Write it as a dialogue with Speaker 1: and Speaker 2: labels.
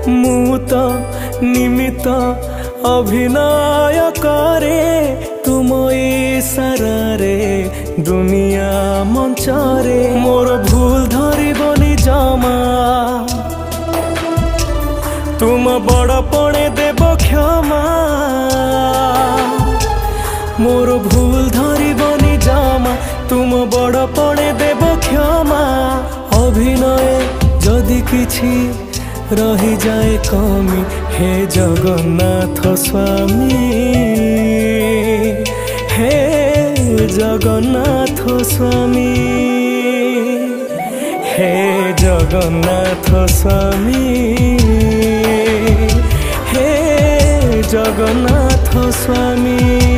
Speaker 1: मु तो निमित्त अभिनय करे तुम इशारारे दुनिया मंचरे मोर भूल धरबनी जमा तुम बड़पणे देव क्षमा मोर भूल धरबनी जमा तुम बड़पणे देव क्षमा अभिनय जदि किछि रही जाए कमी हे जगन्नाथ स्वामी हे जगन्नाथ स्वामी हे जगन्नाथ स्वामी हे जगन्नाथ स्वामी।